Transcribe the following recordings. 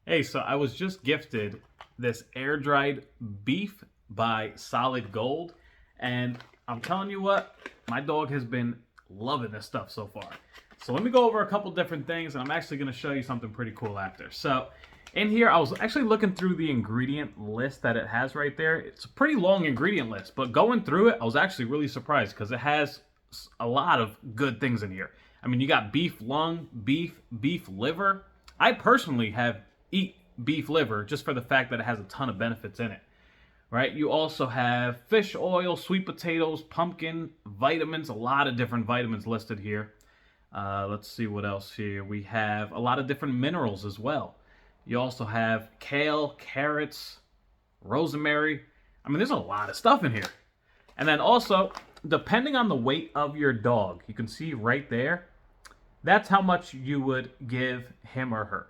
Hey, so I was just gifted this air-dried beef by Solid Gold, and I'm telling you what, my dog has been loving this stuff so far. So let me go over a couple different things, and I'm actually going to show you something pretty cool after. So in here, I was actually looking through the ingredient list that it has right there. It's a pretty long ingredient list, but going through it, I was actually really surprised because it has a lot of good things in here. I mean, you got beef lung, beef liver. I personally eat beef liver just for the fact that it has a ton of benefits in it, right? You also have fish oil, sweet potatoes, pumpkin, vitamins, a lot of different vitamins listed here. Let's see what else here. We have a lot of different minerals as well. You also have kale, carrots, rosemary. I mean, there's a lot of stuff in here. And then also, depending on the weight of your dog, you can see right there, that's how much you would give him or her,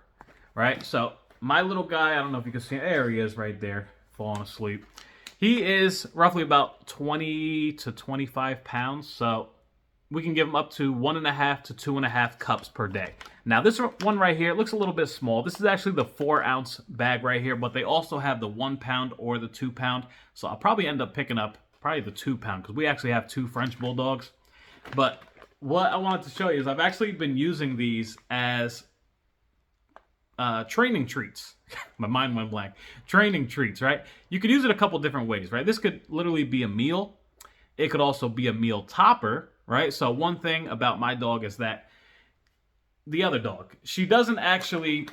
right? So my little guy, I don't know if you can see, there he is right there, falling asleep. He is roughly about 20 to 25 pounds, so we can give him up to 1.5 to 2.5 cups per day. Now this one right here, it looks a little bit small. This is actually the 4-ounce bag right here, but they also have the 1 pound or the 2 pound. So I'll probably end up picking up probably the 2 pound because we actually have 2 French Bulldogs. But what I wanted to show you is I've actually been using these as training treats. My mind went blank. Training treats, right? You could use it a couple different ways, right? This could literally be a meal. It could also be a meal topper, right? So one thing about my dog is that the other dog, she doesn't actually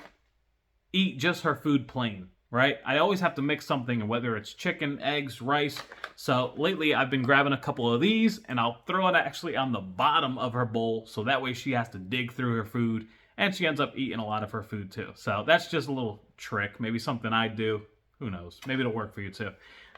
eat just her food plain, right? I always have to mix something, whether it's chicken, eggs, rice. So lately I've been grabbing a couple of these and I'll throw it actually on the bottom of her bowl. So that way she has to dig through her food and she ends up eating a lot of her food too. So that's just a little trick, maybe something I do. Who knows? Maybe it'll work for you too.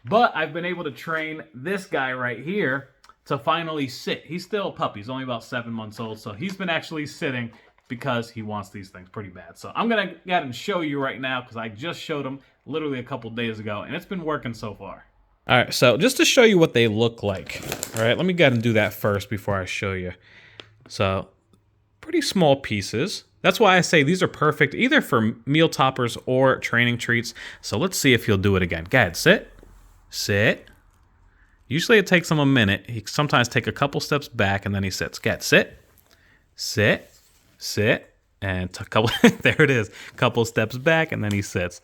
But I've been able to train this guy right here to finally sit. He's still a puppy. He's only about 7 months old. So he's been actually sitting because he wants these things pretty bad. So I'm going to go ahead and show you right now because I just showed him literally a couple days ago and it's been working so far. All right, so just to show you what they look like. All right, let me go ahead and do that first before I show you. So pretty small pieces. That's why I say these are perfect either for meal toppers or training treats. So let's see if he'll do it again. Go ahead, sit, sit. Usually it takes him a minute. He sometimes take a couple steps back and then he sits. Go ahead, sit, sit, sit, and a couple, there it is. Couple steps back and then he sits.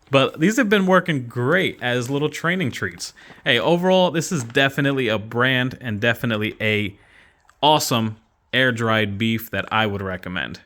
But these have been working great as little training treats. Hey, overall, this is definitely a brand and definitely a awesome air-dried beef that I would recommend.